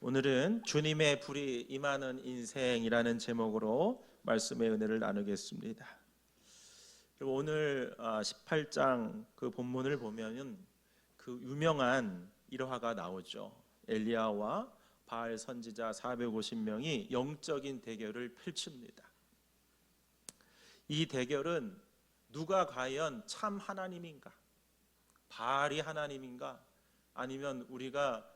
오늘은 주님의 불이 임하는 인생이라는 제목으로 말씀의 은혜를 나누겠습니다. 그리고 오늘 18장 그 본문을 보면은 그 유명한 일화가 나오죠. 엘리야와 바알 선지자 450명이 영적인 대결을 펼칩니다. 이 대결은 누가 과연 참 하나님인가? 바알이 하나님인가? 아니면 우리가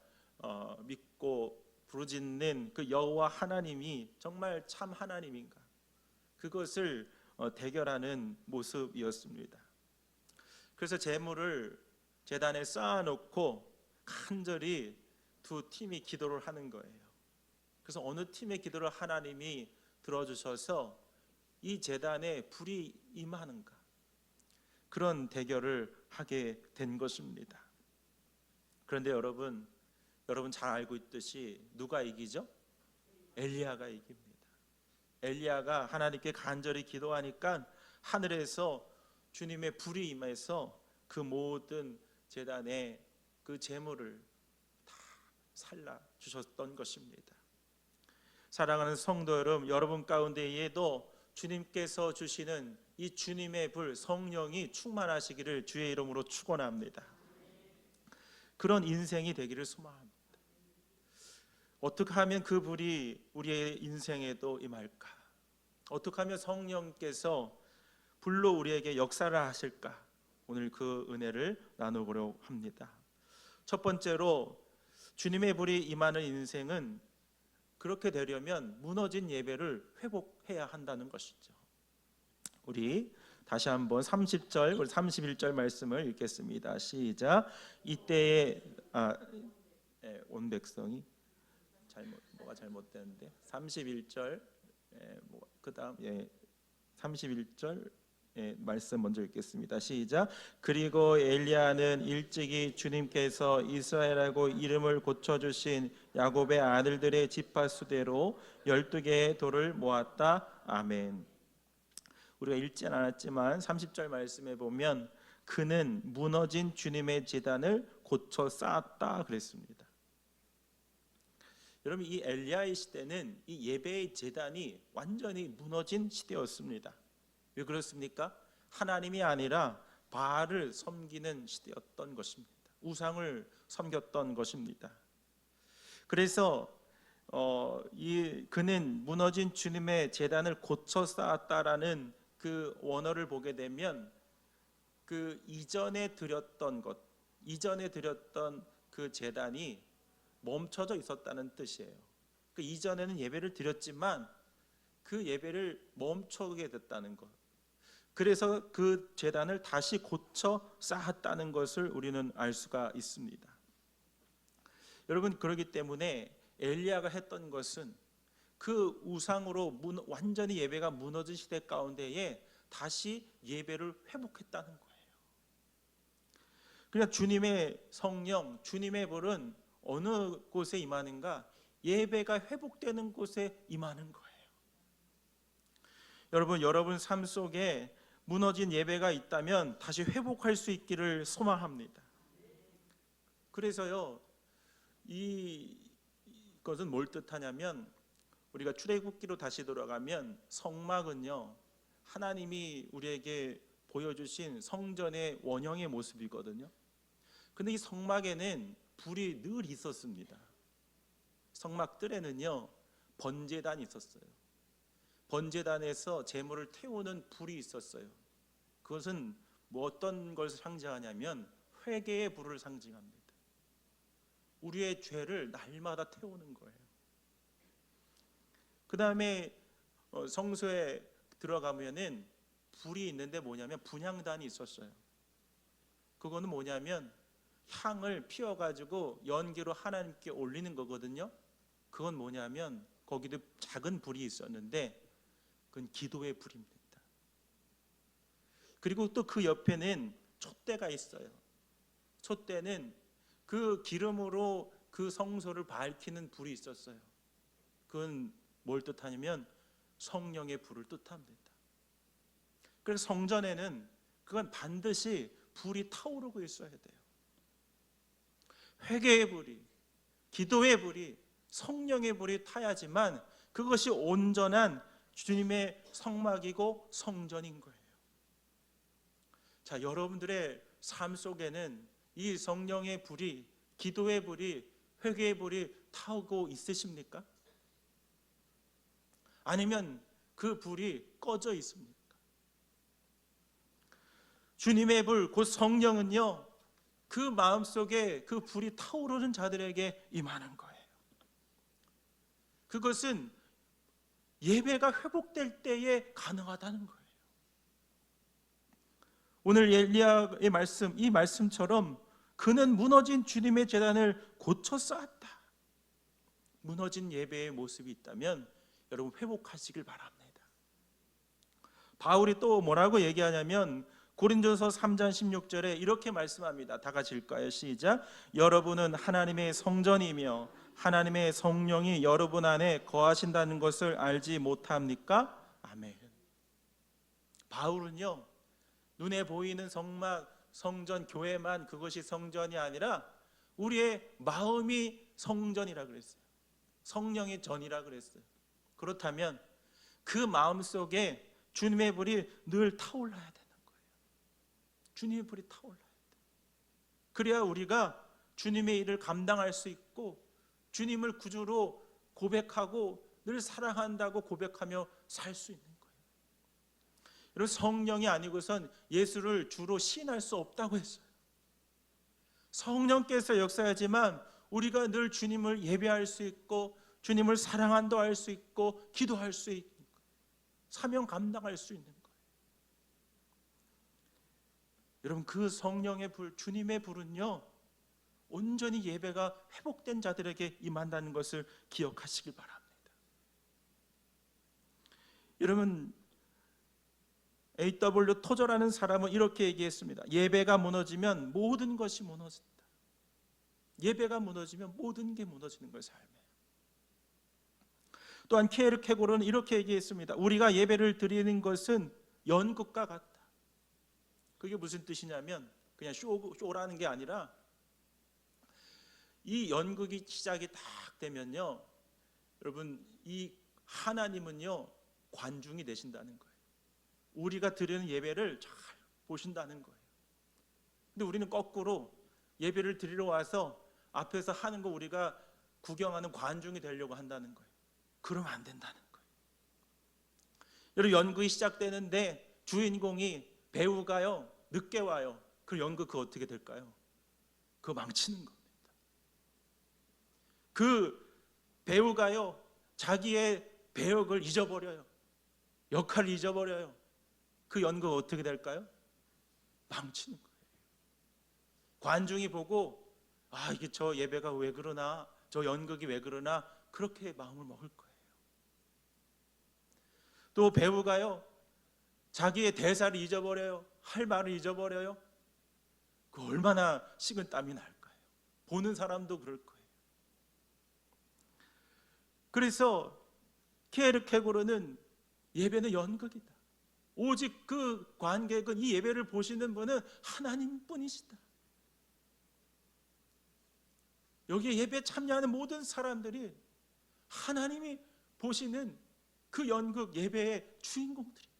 믿고 부르짖는 그 여호와 하나님이 정말 참 하나님인가? 그것을 대결하는 모습이었습니다. 그래서 제물을 제단에 쌓아놓고 간절히 두 팀이 기도를 하는 거예요. 그래서 어느 팀의 기도를 하나님이 들어주셔서 이 제단에 불이 임하는가? 그런 대결을 하게 된 것입니다. 그런데 여러분 잘 알고 있듯이 누가 이기죠? 엘리야가 이깁니다. 엘리야가 하나님께 간절히 기도하니까 하늘에서 주님의 불이 임해서 그 모든 제단에 그 제물을 다 살라 주셨던 것입니다. 사랑하는 성도 여러분 가운데에도 주님께서 주시는 이 주님의 불, 성령이 충만하시기를 주의 이름으로 축원합니다. 그런 인생이 되기를 소망합니다. 어떻게 하면 그 불이 우리의 인생에도 임할까? 어떻게 하면 성령께서 불로 우리에게 역사를 하실까? 오늘 그 은혜를 나누려고 합니다. 첫 번째로 주님의 불이 임하는 인생은 그렇게 되려면 무너진 예배를 회복해야 한다는 것이죠. 우리 다시 한번 30절, 31절 말씀을 읽겠습니다. 시작. 이때에 온 백성이 뭐가 잘못되는데 31절 그다음 31절 말씀 먼저 읽겠습니다. 시작. 그리고 엘리야는 일찍이 주님께서 이스라엘하고 이름을 고쳐주신 야곱의 아들들의 지파 수대로 12개의 돌을 모았다. 아멘. 우리가 읽진 않았지만 30절 말씀에 보면 그는 무너진 주님의 제단을 고쳐 쌓았다 그랬습니다. 여러분, 이 엘리야의 시대는 이 예배의 제단이 완전히 무너진 시대였습니다. 왜 그렇습니까? 하나님이 아니라 바알을 섬기는 시대였던 것입니다. 우상을 섬겼던 것입니다. 그래서 그는 무너진 주님의 제단을 고쳐 쌓았다라는 그 원어를 보게 되면 그 이전에 드렸던 그 제단이 멈춰져 있었다는 뜻이에요. 그 이전에는 예배를 드렸지만 그 예배를 멈추게 됐다는 것. 그래서 그 제단을 다시 고쳐 쌓았다는 것을 우리는 알 수가 있습니다. 여러분, 그렇기 때문에 엘리야가 했던 것은 그 우상으로 완전히 예배가 무너진 시대 가운데에 다시 예배를 회복했다는 거예요. 그러니까 주님의 성령, 주님의 불은 어느 곳에 임하는가? 예배가 회복되는 곳에 임하는 거예요. 여러분 삶 속에 무너진 예배가 있다면 다시 회복할 수 있기를 소망합니다. 그래서요, 이것은 뭘 뜻하냐면 우리가 출애굽기로 다시 돌아가면 성막은요, 하나님이 우리에게 보여주신 성전의 원형의 모습이거든요. 근데 이 성막에는 불이 늘 있었습니다. 성막 뜰에는요, 번제단이 있었어요. 번제단에서 제물을 태우는 불이 있었어요. 그것은 어떤 것을 상징하냐면 회개의 불을 상징합니다. 우리의 죄를 날마다 태우는 거예요. 그 다음에 성소에 들어가면은 불이 있는데 뭐냐면 분향단이 있었어요. 그거는 뭐냐면 향을 피워가지고 연기로 하나님께 올리는 거거든요. 그건 뭐냐면 거기도 작은 불이 있었는데 그건 기도의 불입니다. 그리고 또 그 옆에는 촛대가 있어요. 촛대는 그 기름으로 그 성소를 밝히는 불이 있었어요. 그건 뭘 뜻하냐면 성령의 불을 뜻합니다. 그래서 성전에는 그건 반드시 불이 타오르고 있어야 돼요. 회개의 불이, 기도의 불이 성령의 불이 타야지만 그것이 온전한 주님의 성막이고 성전인 거예요. 자, 여러분들의 삶 속에는 이 성령의 불이, 기도의 불이, 회개의 불이 타오고 있으십니까? 아니면 그 불이 꺼져 있습니까? 주님의 불, 곧 성령은요, 그 마음속에 그 불이 타오르는 자들에게 임하는 거예요. 그것은 예배가 회복될 때에 가능하다는 거예요. 오늘 엘리야의 말씀, 이 말씀처럼 그는 무너진 주님의 제단을 고쳐 쌓았다. 무너진 예배의 모습이 있다면 여러분 회복하시길 바랍니다. 바울이 또 뭐라고 얘기하냐면 고린도서 3장 16절에 이렇게 말씀합니다. 다 같이 읽까요? 시작. 여러분은 하나님의 성전이며 하나님의 성령이 여러분 안에 거하신다는 것을 알지 못합니까? 아멘. 바울은요, 눈에 보이는 성막, 성전, 교회만 그것이 성전이 아니라 우리의 마음이 성전이라 그랬어요. 성령의 전이라 그랬어요. 그렇다면 그 마음 속에 주님의 불이 늘 타올라야 되는 거예요. 주님의 불이 타올라야 돼요. 그래야 우리가 주님의 일을 감당할 수 있고 주님을 구주로 고백하고 늘 사랑한다고 고백하며 살 수 있는 거예요. 여러분, 성령이 아니고선 예수를 주로 시인할 수 없다고 했어요. 성령께서 역사하지만 우리가 늘 주님을 예배할 수 있고 주님을 사랑한다 할 수 있고 기도할 수 있는 거예요. 사명 감당할 수 있는 거예요. 여러분, 그 성령의 불, 주님의 불은요, 온전히 예배가 회복된 자들에게 임한다는 것을 기억하시길 바랍니다. 여러분, A.W. 토저라는 사람은 이렇게 얘기했습니다. 예배가 무너지면 모든 것이 무너진다. 예배가 무너지면 모든 게 무너지는 거예요, 삶에. 또한 케르케고르는 이렇게 얘기했습니다. 우리가 예배를 드리는 것은 연극과 같다. 그게 무슨 뜻이냐면 그냥 쇼라는 게 아니라 이 연극이 시작이 딱 되면요, 여러분, 이 하나님은요 관중이 되신다는 거예요. 우리가 드리는 예배를 잘 보신다는 거예요. 근데 우리는 거꾸로 예배를 드리러 와서 앞에서 하는 거 우리가 구경하는 관중이 되려고 한다는 거예요. 그러면 안 된다는 거예요. 여러분, 연극이 시작되는데 주인공이, 배우가요 늦게 와요. 그 연극 그거 어떻게 될까요? 그거 망치는 겁니다. 그 배우가요 자기의 배역을 잊어버려요. 역할을 잊어버려요. 그 연극 어떻게 될까요? 망치는 거예요. 관중이 보고 이게 저 예배가 왜 그러나, 저 연극이 왜 그러나, 그렇게 마음을 먹을 거예요. 또 배우가요 자기의 대사를 잊어버려요. 할 말을 잊어버려요. 그 얼마나 식은땀이 날까요? 보는 사람도 그럴 거예요. 그래서 케르케고르는 예배는 연극이다. 오직 그 관객은, 이 예배를 보시는 분은 하나님뿐이시다. 여기에 예배에 참여하는 모든 사람들이 하나님이 보시는 그 연극 예배의 주인공들이다.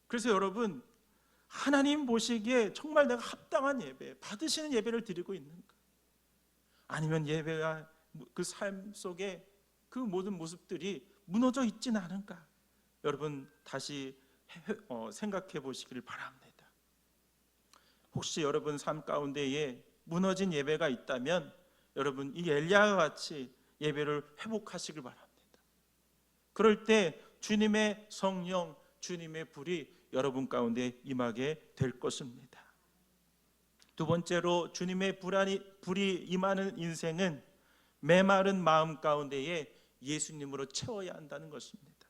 그래서 여러분, 하나님 보시기에 정말 내가 합당한 예배, 받으시는 예배를 드리고 있는가? 아니면 예배가 그 삶 속에 그 모든 모습들이 무너져 있지는 않은가? 여러분, 다시 생각해 보시길 바랍니다. 혹시 여러분 삶 가운데에 무너진 예배가 있다면 여러분, 이 엘리야와 같이 예배를 회복하시길 바랍니다. 그럴 때 주님의 성령, 주님의 불이 여러분 가운데 임하게 될 것입니다. 두 번째로 주님의 불이 임하는 인생은 메마른 마음 가운데에 예수님으로 채워야 한다는 것입니다.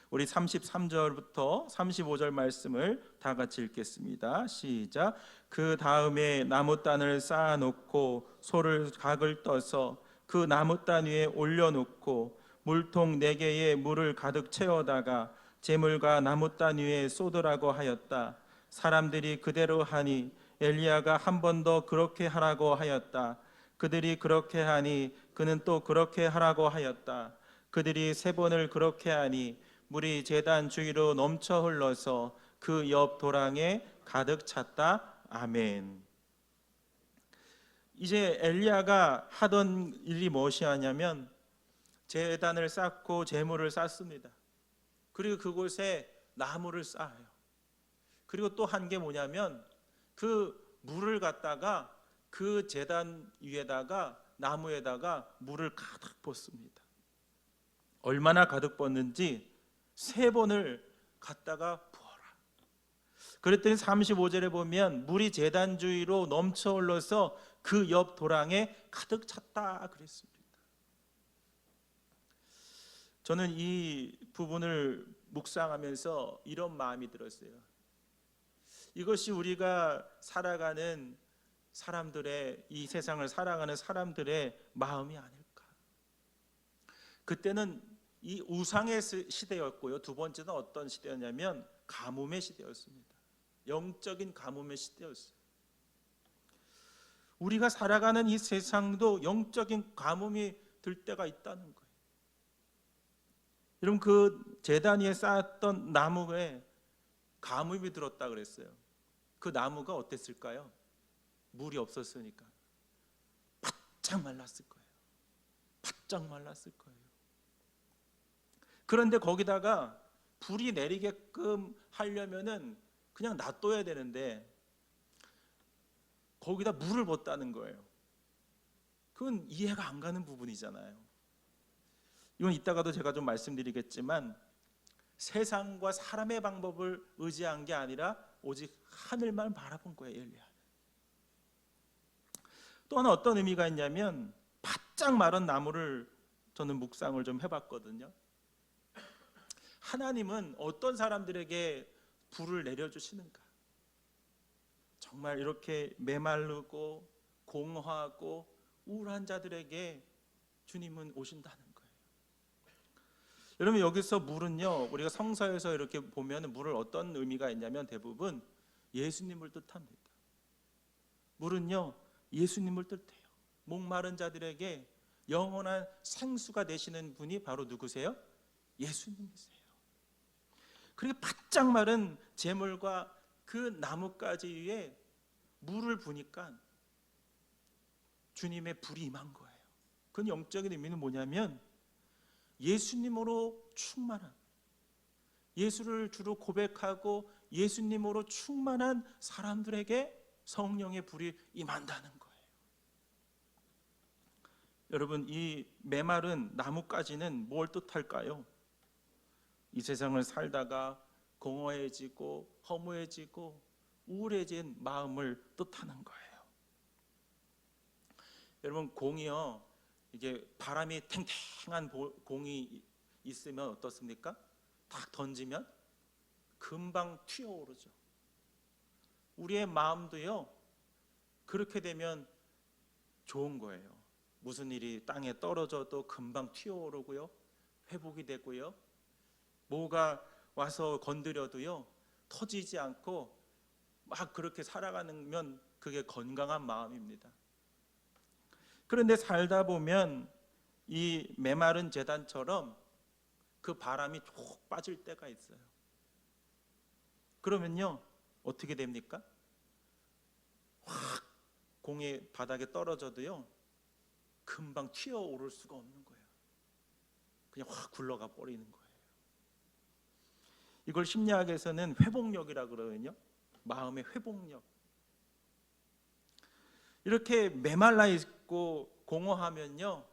우리 33절부터 35절 말씀을 다 같이 읽겠습니다. 시작. 그 다음에 나무단을 쌓아놓고 소를 각을 떠서 그 나무단 위에 올려놓고 물통 4개에 물을 가득 채워다가 재물과 나무단 위에 쏟으라고 하였다. 사람들이 그대로 하니 엘리야가 한 번 더 그렇게 하라고 하였다. 그들이 그렇게 하니 그는 또 그렇게 하라고 하였다. 그들이 3번을 그렇게 하니 물이 제단 주위로 넘쳐 흘러서 그 옆 도랑에 가득 찼다. 아멘. 이제 엘리야가 하던 일이 무엇이냐면 제단을 쌓고 제물을 쌓습니다. 그리고 그곳에 나무를 쌓아요. 그리고 또 한 게 뭐냐면 그 물을 갖다가 그 제단 위에다가 나무에다가 물을 가득 붓습니다. 얼마나 가득 붓는지 3번을 갖다가 부어라. 그랬더니 35절에 보면 물이 제단 주위로 넘쳐 흘러서 그 옆 도랑에 가득 찼다 그랬습니다. 저는 이 부분을 묵상하면서 이런 마음이 들었어요. 이것이 우리가 살아가는 사람들의, 이 세상을 살아가는 사람들의 마음이 아닐까. 그때는 이 우상의 시대였고요. 두 번째는 어떤 시대였냐면 가뭄의 시대였습니다. 영적인 가뭄의 시대였어요. 우리가 살아가는 이 세상도 영적인 가뭄이 들 때가 있다는 거예요. 여러분, 그 제단 위에 쌓았던 나무에 가뭄이 들었다 그랬어요. 그 나무가 어땠을까요? 물이 없었으니까 바짝 말랐을 거예요. 바짝 말랐을 거예요. 그런데 거기다가 불이 내리게끔 하려면은 그냥 놔둬야 되는데 거기다 물을 붓다는 거예요. 그건 이해가 안 가는 부분이잖아요. 이건 이따가도 제가 좀 말씀드리겠지만 세상과 사람의 방법을 의지한 게 아니라 오직 하늘만 바라본 거예요. 엘리야. 또 하나 어떤 의미가 있냐면 바짝 마른 나무를 저는 묵상을 좀 해봤거든요. 하나님은 어떤 사람들에게 불을 내려주시는가? 정말 이렇게 메마르고 공허하고 우울한 자들에게 주님은 오신다는 거예요. 여러분, 여기서 물은요, 우리가 성서에서 이렇게 보면 물을 어떤 의미가 있냐면 대부분 예수님을 뜻합니다. 물은요, 예수님을 뜻해요. 목마른 자들에게 영원한 생수가 되시는 분이 바로 누구세요? 예수님이세요. 그리고 바짝 마른 재물과 그 나뭇가지 위에 물을 부니까 주님의 불이 임한 거예요. 그 영적인 의미는 뭐냐면 예수님으로 충만한, 예수를 주로 고백하고 예수님으로 충만한 사람들에게 성령의 불이 임한다는 거예요. 여러분, 이 메마른 나뭇가지는 뭘 뜻할까요? 이 세상을 살다가 공허해지고 허무해지고 우울해진 마음을 뜻하는 거예요. 여러분, 공이요, 이게 바람이 탱탱한 공이 있으면 어떻습니까? 딱 던지면 금방 튀어오르죠. 우리의 마음도요, 그렇게 되면 좋은 거예요. 무슨 일이 땅에 떨어져도 금방 튀어오르고요, 회복이 되고요, 뭐가 와서 건드려도요 터지지 않고 막 그렇게 살아가면 그게 건강한 마음입니다. 그런데 살다 보면 이 메마른 제단처럼 그 바람이 쭉 빠질 때가 있어요. 그러면요 어떻게 됩니까? 확 공이 바닥에 떨어져도요 금방 튀어오를 수가 없는 거예요. 그냥 확 굴러가 버리는 거예요. 이걸 심리학에서는 회복력이라고 그러거든요. 마음의 회복력. 이렇게 메말라 있고 공허하면요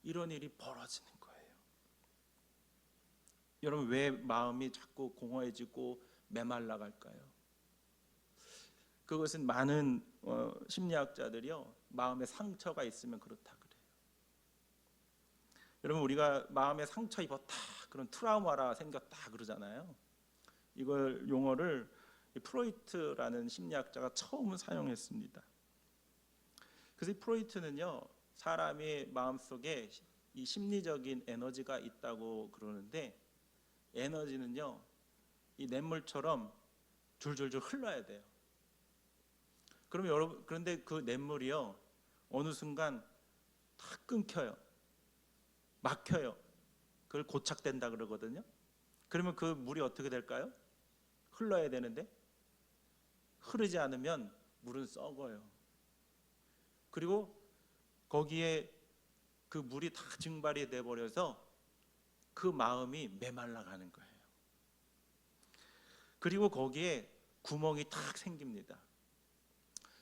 이런 일이 벌어지는 거예요. 여러분, 왜 마음이 자꾸 공허해지고 메말라 갈까요? 그것은 많은 심리학자들이요 마음에 상처가 있으면 그렇다 그래요. 여러분, 우리가 마음에 상처 입었다, 그런 트라우마라 생겼다 그러잖아요. 이걸 용어를 프로이트라는 심리학자가 처음 사용했습니다. 그래서 이 프로이트는요 사람의 마음속에 이 심리적인 에너지가 있다고 그러는데, 에너지는요 이 냇물처럼 줄줄줄 흘러야 돼요. 그러면 여러분, 그런데 그 냇물이요 어느 순간 다 끊겨요. 막혀요. 그걸 고착된다 그러거든요. 그러면 그 물이 어떻게 될까요? 흘러야 되는데 흐르지 않으면 물은 썩어요. 그리고 거기에 그 물이 다 증발이 돼 버려서 그 마음이 메말라 가는 거예요. 그리고 거기에 구멍이 탁 생깁니다.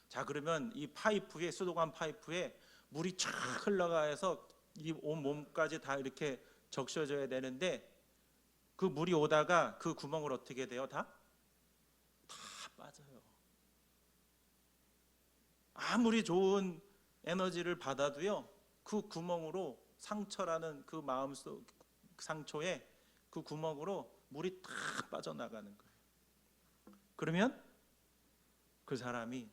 자, 그러면 이 파이프에, 수도관 파이프에 물이 쫙 흘러가서 이 온 몸까지 다 이렇게 적셔져야 되는데 그 물이 오다가 그 구멍을 어떻게 돼요? 다 빠져요. 아무리 좋은 에너지를 받아도요, 그 구멍으로, 상처라는 그 마음속 상처에 그 구멍으로 물이 다 빠져나가는 거예요. 그러면 그 사람이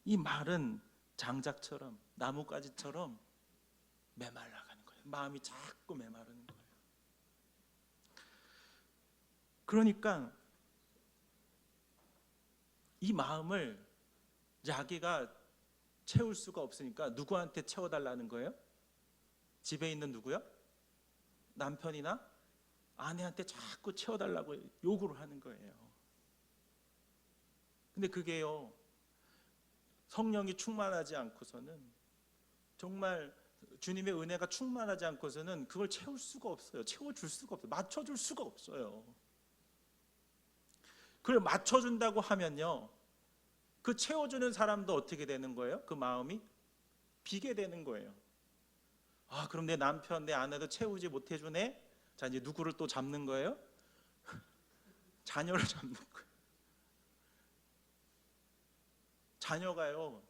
이 마른 장작처럼, 나뭇가지처럼 메말라가는 거예요. 마음이 자꾸 메마르는 거예요. 그러니까 이 마음을 자기가 채울 수가 없으니까 누구한테 채워달라는 거예요? 집에 있는 누구요? 남편이나 아내한테 자꾸 채워달라고 요구를 하는 거예요. 근데 그게요, 성령이 충만하지 않고서는, 정말 주님의 은혜가 충만하지 않고서는 그걸 채울 수가 없어요. 채워줄 수가 없어요. 맞춰줄 수가 없어요. 그걸 맞춰준다고 하면요, 그 채워주는 사람도 어떻게 되는 거예요? 그 마음이 비게 되는 거예요. 아, 그럼 내 남편, 내 아내도 채우지 못해주네? 자, 이제 누구를 또 잡는 거예요? 자녀를 잡는 거예요. 자녀가요,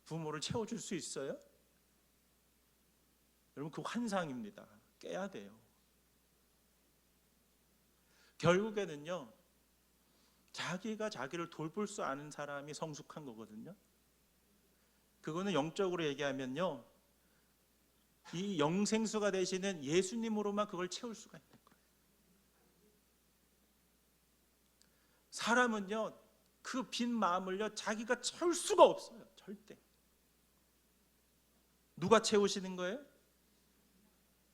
부모를 채워줄 수 있어요? 여러분, 그 환상입니다. 깨야 돼요. 결국에는요, 자기가 자기를 돌볼 수 아는 사람이 성숙한 거거든요. 그거는 영적으로 얘기하면요, 이 영생수가 되시는 예수님으로만 그걸 채울 수가 있는 거예요. 사람은요, 그 빈 마음을요, 자기가 채울 수가 없어요. 절대. 누가 채우시는 거예요?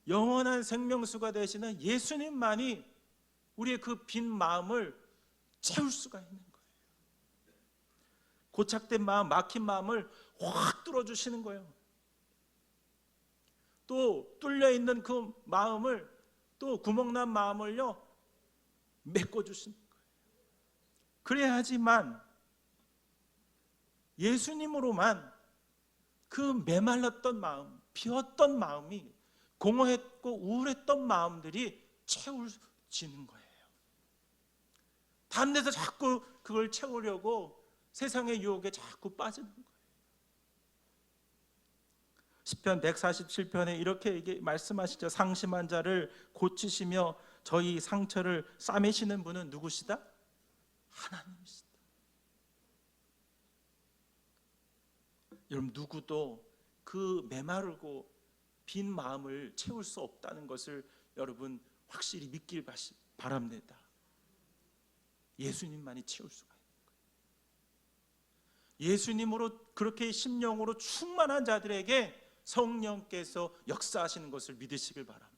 영원한 생명수가 되시는 예수님만이 우리의 그 빈 마음을 채울 수가 있는 거예요. 고착된 마음, 막힌 마음을 확 뚫어주시는 거예요. 또 뚫려있는 그 마음을, 또 구멍난 마음을요, 메꿔주시는 거예요. 그래야지만 예수님으로만 그 메말랐던 마음, 비었던 마음이, 공허했고 우울했던 마음들이 채워지는 거예요. 다른 데서 자꾸 그걸 채우려고 세상의 유혹에 자꾸 빠지는 거예요. 시편 147편에 이렇게 말씀하시죠. 상심한 자를 고치시며 저희 상처를 싸매시는 분은 누구시다? 하나님이시다. 여러분, 누구도 그 메마르고 빈 마음을 채울 수 없다는 것을 여러분 확실히 믿길 바랍니다. 예수님만이 채울 수가 있는 거예요. 예수님으로 그렇게 심령으로 충만한 자들에게 성령께서 역사하시는 것을 믿으시길 바랍니다.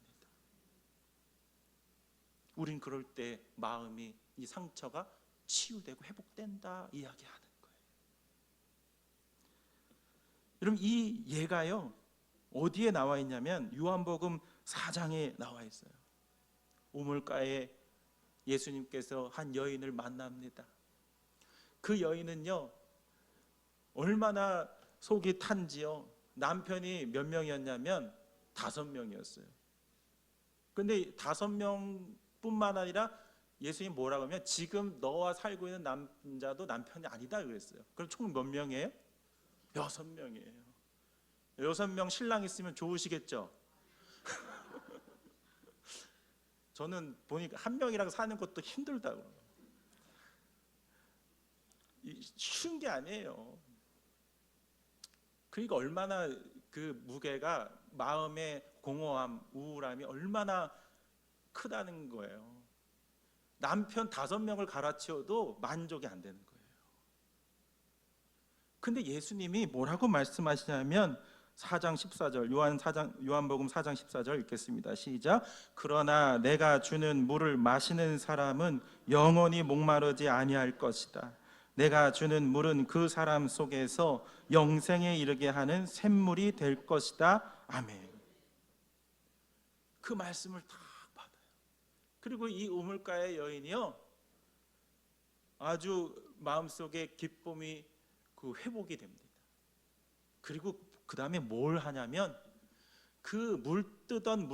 우린 그럴 때 마음이, 이 상처가 치유되고 회복된다 이야기하는 거예요. 여러분, 이 예가요, 어디에 나와 있냐면 요한복음 4장에 나와 있어요. 우물가에 예수님께서 한 여인을 만납니다. 그 여인은요, 얼마나 속이 탄지요. 남편이 몇 명이었냐면 5명이었어요. 근데 5명뿐만 아니라 예수님이 뭐라고 하면 지금 너와 살고 있는 남자도 남편이 아니다 그랬어요. 그럼 총 몇 명이에요? 6명이에요. 6명 신랑 있으면 좋으시겠죠? 저는 보니까 한 명이랑 사는 것도 힘들다고. 쉬운 게 아니에요. 그러니까 얼마나 그 무게가, 마음의 공허함, 우울함이 얼마나 크다는 거예요. 남편 5명을 갈아치워도 만족이 안 되는 거예요. 근데 예수님이 뭐라고 말씀하시냐면 4장 14절, 요한복음 4장 14절 읽겠습니다. 시작. 그러나 내가 주는 물을 마시는 사람은 영원히 목마르지 아니할 것이다. 내가 주는 물은 그 사람 속에서 영생에 이르게 하는 샘물이 될 것이다. 아멘. 그 말씀을 다 받아요. 그리고 이 우물가의 여인이요, 아주 마음속에 기쁨이 회복이 됩니다. 그리고 그 다음에 뭘 하냐면 그 물뜨던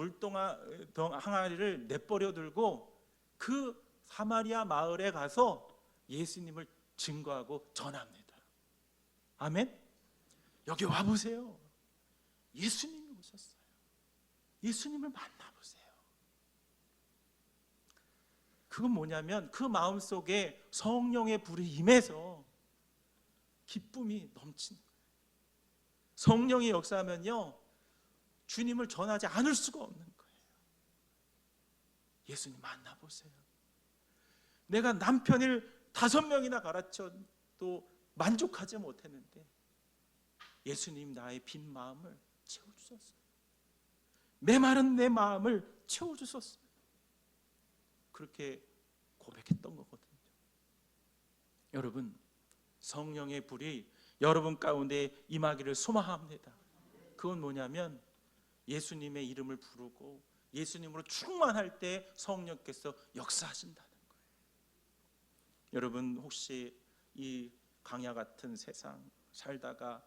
항아리를 내버려 두고 그 사마리아 마을에 가서 예수님을 증거하고 전합니다. 아멘. 여기 와보세요. 예수님이 오셨어요. 예수님을 만나보세요. 그건 뭐냐면 그 마음속에 성령의 불이 임해서 기쁨이 넘치는 거예요. 성령이 역사하면요, 주님을 전하지 않을 수가 없는 거예요. 예수님 만나보세요. 내가 남편을 5명이나 가르쳐도 만족하지 못했는데 예수님 나의 빈 마음을 채워주셨어요. 메마른 내 마음을 채워주셨어요. 그렇게 고백했던 거거든요. 여러분, 성령의 불이 여러분 가운데 임하기를 소망합니다. 그건 뭐냐면 예수님의 이름을 부르고 예수님으로 충만할 때 성령께서 역사하신다는 거예요. 여러분, 혹시 이 광야 같은 세상 살다가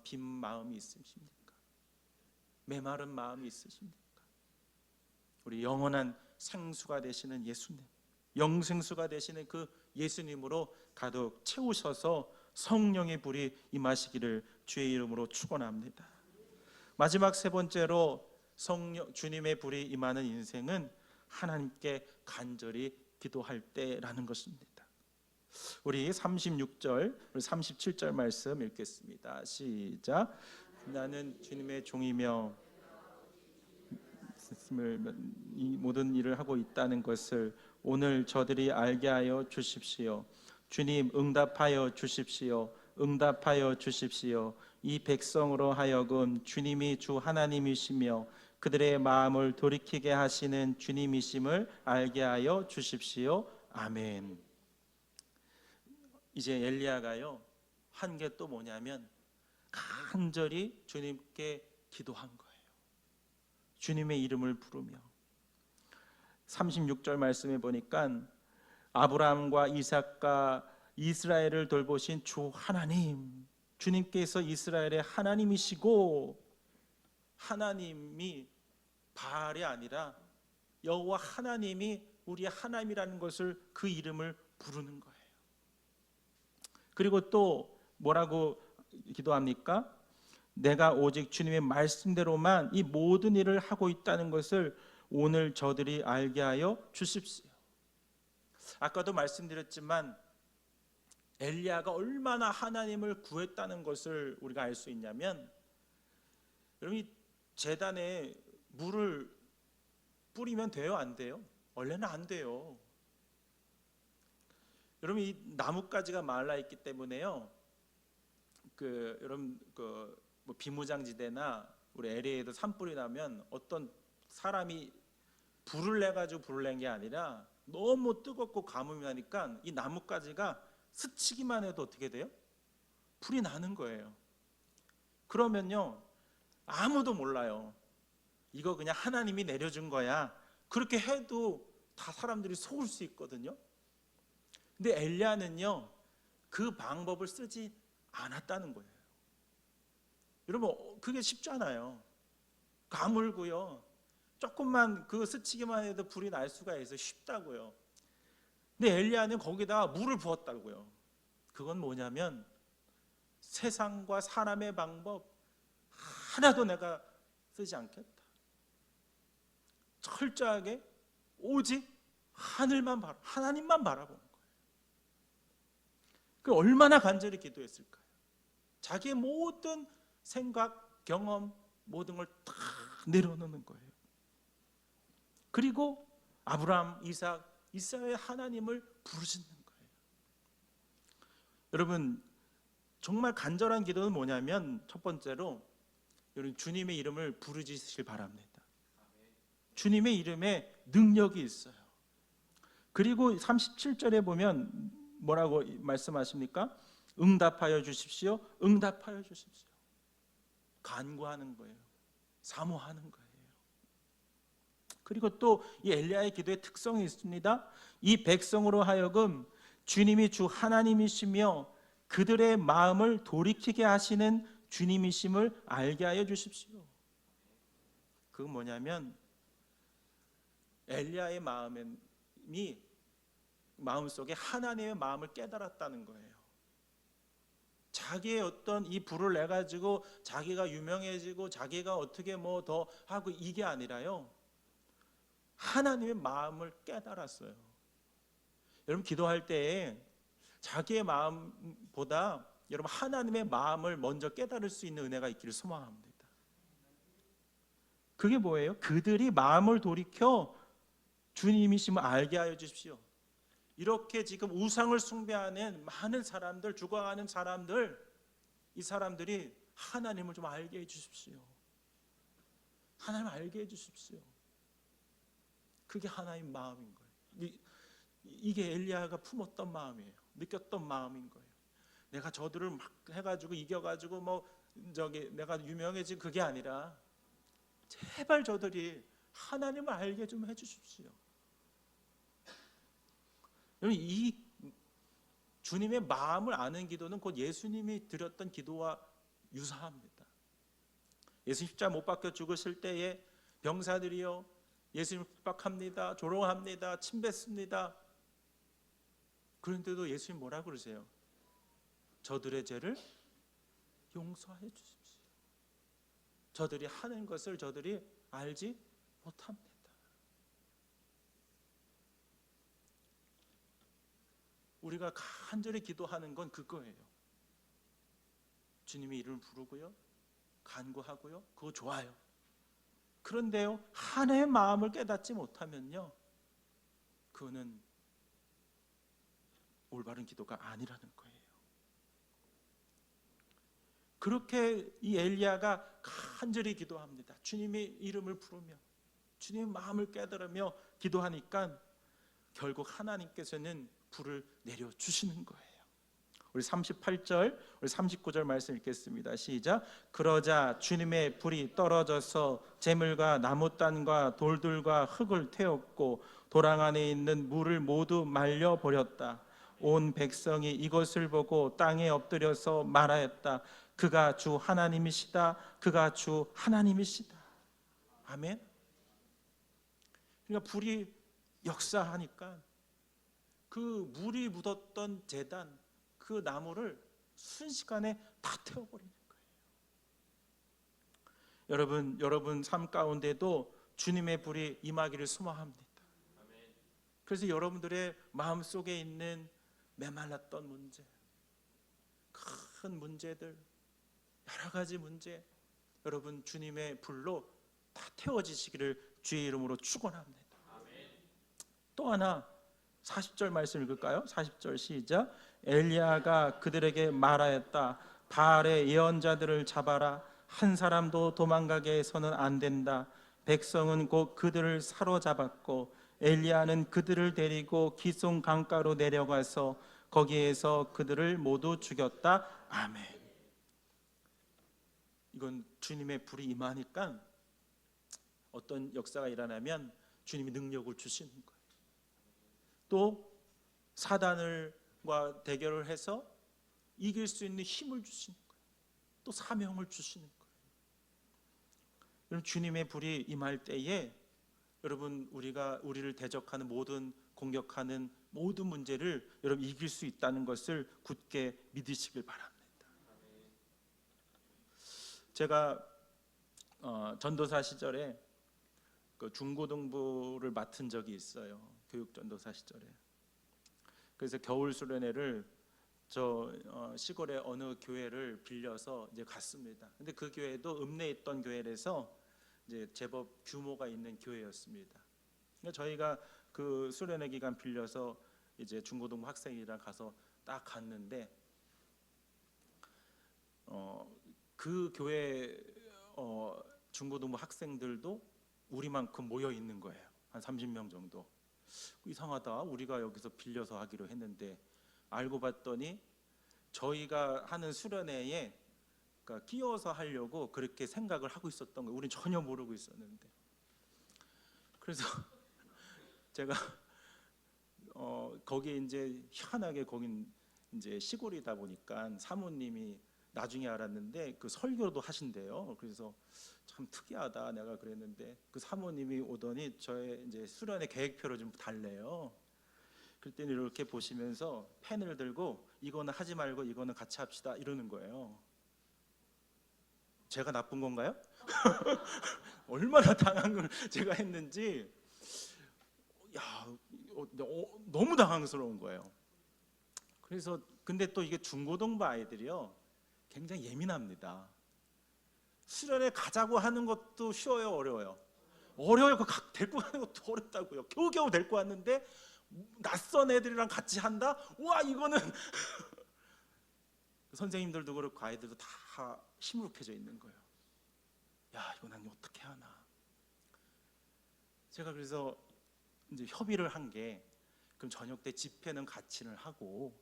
빈 마음이 있으십니까? 메마른 마음이 있으십니까? 우리 영원한 생수가 되시는 예수님, 영생수가 되시는 그 예수님으로 가득 채우셔서 성령의 불이 임하시기를 주의 이름으로 축원합니다. 마지막 세 번째로 주님의 불이 임하는 인생은 하나님께 간절히 기도할 때라는 것입니다. 우리 36절, 37절 말씀 읽겠습니다. 시작. 나는 주님의 종이며 이 모든 일을 하고 있다는 것을 오늘 저들이 알게 하여 주십시오. 주님, 응답하여 주십시오. 응답하여 주십시오. 이 백성으로 하여금 주님이 주 하나님이시며 그들의 마음을 돌이키게 하시는 주님이심을 알게 하여 주십시오. 아멘. 이제 엘리야가요, 한 게 또 뭐냐면 간절히 주님께 기도한 거예요. 주님의 이름을 부르며 36절 말씀에 보니까 아브라함과 이삭과 이스라엘을 돌보신 주 하나님, 주님께서 이스라엘의 하나님이시고 하나님이 바알이 아니라 여호와 하나님이 우리의 하나님이라는 것을, 그 이름을 부르는 거예요. 그리고 또 뭐라고 기도합니까? 내가 오직 주님의 말씀대로만 이 모든 일을 하고 있다는 것을 오늘 저들이 알게 하여 주십시오. 아까도 말씀드렸지만 엘리야가 얼마나 하나님을 구했다는 것을 우리가 알 수 있냐면, 여러분, 이 제단에 물을 뿌리면 돼요, 안 돼요? 원래는 안 돼요. 여러분, 이 나뭇가지가 말라 있기 때문에요, 여러분 뭐 비무장지대나 우리 LA에도 산불이 나면 어떤 사람이 불을 낸 게 아니라 너무 뜨겁고 가뭄이 나니까 이 나뭇가지가 스치기만 해도 어떻게 돼요? 불이 나는 거예요. 그러면요, 아무도 몰라요. 이거 그냥 하나님이 내려준 거야. 그렇게 해도 다 사람들이 속을 수 있거든요. 근데 엘리야는요, 그 방법을 쓰지 않았다는 거예요. 여러분, 그게 쉽잖아요. 가물고요, 조금만 스치기만 해도 불이 날 수가 있어요. 쉽다고요. 근데 엘리야는 거기다가 물을 부었다고요. 그건 뭐냐면 세상과 사람의 방법 하나도 내가 쓰지 않겠다. 철저하게 오직 하나님만 바라보는 거예요. 그 얼마나 간절히 기도했을까요? 자기의 모든 생각, 경험, 모든 걸 다 내려놓는 거예요. 그리고 아브라함, 이삭, 이스라엘 하나님을 부르짖는 거예요. 여러분, 정말 간절한 기도는 뭐냐면 첫 번째로 여러분 주님의 이름을 부르짖으시길 바랍니다. 주님의 이름에 능력이 있어요. 그리고 37절에 보면 뭐라고 말씀하십니까? 응답하여 주십시오. 응답하여 주십시오. 간구하는 거예요. 사모하는 거예요. 그리고 또 이 엘리야의 기도의 특성이 있습니다. 이 백성으로 하여금 주님이 주 하나님이시며 그들의 마음을 돌이키게 하시는 주님이심을 알게 하여 주십시오. 그건 뭐냐면 엘리야의 마음속에 하나님의 마음을 깨달았다는 거예요. 자기의 어떤 이 부를 내 가지고 자기가 유명해지고 자기가 어떻게 뭐 더 하고 이게 아니라요, 하나님의 마음을 깨달았어요. 여러분 기도할 때에 자기의 마음보다 여러분 하나님의 마음을 먼저 깨달을 수 있는 은혜가 있기를 소망합니다. 그게 뭐예요? 그들이 마음을 돌이켜 주님이심을 알게 하여 주십시오. 이렇게 지금 우상을 숭배하는 많은 사람들, 죽어가는 사람들, 이 사람들이 하나님을 좀 알게 해 주십시오. 하나님을 알게 해 주십시오. 그게 하나님 마음인 거예요. 이게 엘리야가 품었던 마음이에요. 느꼈던 마음인 거예요. 내가 저들을 막 해가지고 이겨가지고 뭐 내가 유명해진 그게 아니라 제발 저들이 하나님을 알게 좀 해주십시오. 여러분 이 주님의 마음을 아는 기도는 곧 예수님이 드렸던 기도와 유사합니다. 예수 십자가 못 박혀 죽으실 때에 병사들이요 예수님을 핍박합니다. 조롱합니다. 침뱉습니다. 그런데도 예수님 뭐라 그러세요? 저들의 죄를 용서해 주십시오. 저들이 하는 것을 저들이 알지 못합니다. 우리가 간절히 기도하는 건 그거예요. 주님의 이름을 부르고요, 간구하고요, 그거 좋아요. 그런데요, 하나의 마음을 깨닫지 못하면요, 그거는 올바른 기도가 아니라는 거예요. 그렇게 이 엘리야가 간절히 기도합니다. 주님의 이름을 부르며 주님의 마음을 깨달으며 기도하니까 결국 하나님께서는 불을 내려주시는 거예요. 우리 38절, 우리 39절 말씀 읽겠습니다. 시작. 그러자 주님의 불이 떨어져서 재물과 나무단과 돌들과 흙을 태웠고 도랑 안에 있는 물을 모두 말려버렸다. 온 백성이 이것을 보고 땅에 엎드려서 말하였다. 그가 주 하나님이시다. 그가 주 하나님이시다. 아멘. 그러니까 불이 역사하니까 그 물이 묻었던 제단, 그 나무를 순식간에 다 태워버리는 거예요. 여러분 삶 가운데도 주님의 불이 임하기를 소망합니다. 그래서 여러분들의 마음속에 있는 메말랐던 문제, 큰 문제들, 여러 가지 문제, 여러분 주님의 불로 다 태워지시기를 주의 이름으로 축원합니다. 또 하나 40절 말씀 읽을까요? 40절 시작. 엘리야가 그들에게 말하였다. 바알의 예언자들을 잡아라. 한 사람도 도망가게 해서는 안 된다. 백성은 곧 그들을 사로잡았고 엘리야는 그들을 데리고 기숑 강가로 내려가서 거기에서 그들을 모두 죽였다. 아멘. 이건 주님의 불이 임하니까 어떤 역사가 일어나면 주님이 능력을 주시는 거예요. 또 사단과 대결을 해서 이길 수 있는 힘을 주시는 거예요. 또 사명을 주시는 거예요. 여러분 주님의 불이 임할 때에 여러분 우리를 대적하는 모든 공격하는 모든 문제를 여러분 이길 수 있다는 것을 굳게 믿으시길 바랍니다. 제가 전도사 시절에 그 중고등부를 맡은 적이 있어요. 교육 전도사 시절에. 그래서 겨울 수련회를 시골의 어느 교회를 빌려서 이제 갔습니다. 근데 그 교회도 읍내에 있던 교회라서 이제 제법 규모가 있는 교회였습니다. 그러니까 저희가 그 수련회 기간 빌려서 이제 중고등부 학생이랑 가서 딱 갔는데 그 교회 중고등부 학생들도 우리만큼 모여 있는 거예요. 한 30명 정도. 이상하다. 우리가 여기서 빌려서 하기로 했는데 알고 봤더니 저희가 하는 수련회에 그러니까 끼워서 하려고 그렇게 생각을 하고 있었던 거예요. 우린 전혀 모르고 있었는데. 그래서 제가 거기에 이제 희한하게 거긴 이제 시골이다 보니까 사모님이 나중에 알았는데 그 설교도 하신대요. 그래서 참 특이하다 내가 그랬는데 그 사모님이 오더니 저의 이제 수련회 계획표를 좀 달래요. 그때 이렇게 보시면서 펜을 들고 이거는 하지 말고 이거는 같이 합시다 이러는 거예요. 제가 나쁜 건가요? 얼마나 당황을 제가 했는지 너무 당황스러운 거예요. 그래서 근데 또 이게 중고등부 아이들이요 굉장히 예민합니다. 수련회 가자고 하는 것도 쉬워요, 어려워요? 어려워요. 그 데리고 가는 것도 어렵다고요. 겨우겨우 데리고 왔는데 낯선 애들이랑 같이 한다? 와 이거는 선생님들도 그렇고 아이들도 다 시무룩해져 있는 거예요. 야 이거 난 어떻게 하나. 제가 그래서 이제 협의를 한 게 그럼 저녁 때 집회는 같이는 하고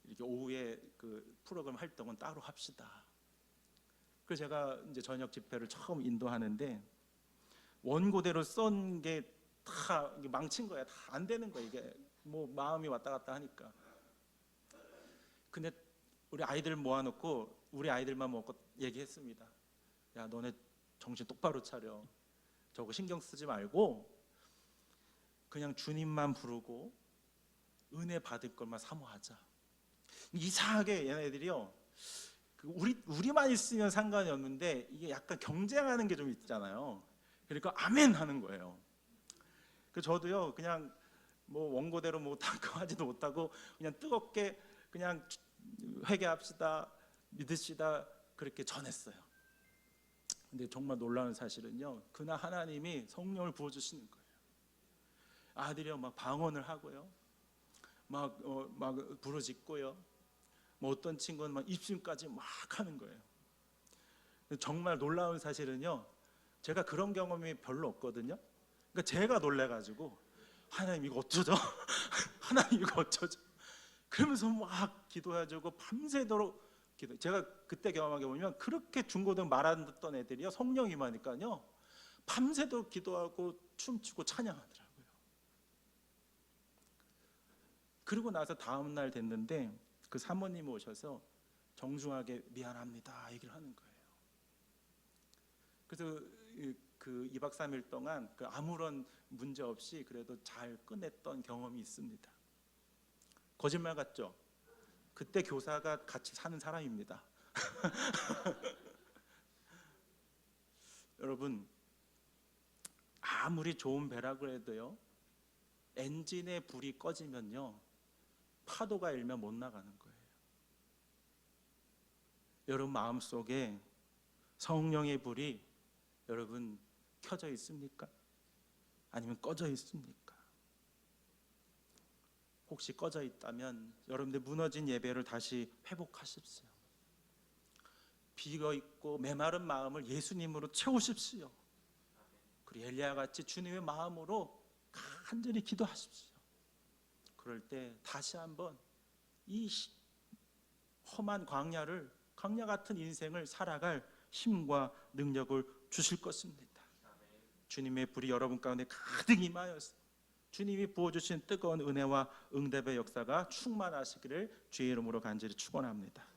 이렇게 오후에 그 프로그램 활동은 따로 합시다. 그래서 제가 이제 저녁 집회를 처음 인도하는데 원고대로 쓴 게 다 망친 거야. 다 안 되는 거야. 이게 뭐 마음이 왔다 갔다 하니까. 근데 우리 아이들 모아놓고 우리 아이들만 먹고 얘기했습니다. 야 너네 정신 똑바로 차려. 저거 신경 쓰지 말고 그냥 주님만 부르고 은혜 받을 것만 사모하자. 이상하게 얘네들이요. 우리만 있으면 상관이 없는데 이게 약간 경쟁하는 게 좀 있잖아요. 그러니까 아멘 하는 거예요. 그 저도요 그냥 뭐 원고대로 뭐 하지도 못하고 그냥 뜨겁게 그냥 회개합시다, 믿으시다 그렇게 전했어요. 근데 정말 놀라운 사실은요 그날 하나님이 성령을 부어주시는 거예요. 아들이요 막 방언을 하고요, 막 부르짖고요, 뭐 어떤 친구는 막 입술까지 막 하는 거예요. 정말 놀라운 사실은요 제가 그런 경험이 별로 없거든요. 그러니까 제가 놀래가지고 하나님 이거 어쩌죠? 하나님 이거 어쩌죠? 그러면서 막 기도해주고 밤새도록 기도. 제가 그때 경험한 게 뭐냐면 그렇게 중고등 말 안 듣던 애들이요 성령 임하니까요 밤새도록 기도하고 춤추고 찬양하더라고요. 그리고 나서 다음 날 됐는데 그 사모님이 오셔서 정중하게 미안합니다 얘기를 하는 거예요. 그래서 그 2박 3일 동안 그 아무런 문제 없이 그래도 잘 끝냈던 경험이 있습니다. 거짓말 같죠? 그때 교사가 같이 사는 사람입니다. 여러분 아무리 좋은 배라고 해도요 엔진의 불이 꺼지면요 파도가 일면 못 나가는 거예요. 여러분 마음속에 성령의 불이 여러분 켜져 있습니까? 아니면 꺼져 있습니까? 혹시 꺼져 있다면 여러분들 무너진 예배를 다시 회복하십시오. 비어 있고 메마른 마음을 예수님으로 채우십시오. 그리고 엘리야 같이 주님의 마음으로 간절히 기도하십시오. 그럴 때 다시 한번 이 험한 광야 같은 인생을 살아갈 힘과 능력을 주실 것입니다. 주님의 불이 여러분 가운데 가득 임하여서 주님이 부어주신 뜨거운 은혜와 응답의 역사가 충만하시기를 주의 이름으로 간절히 축원합니다.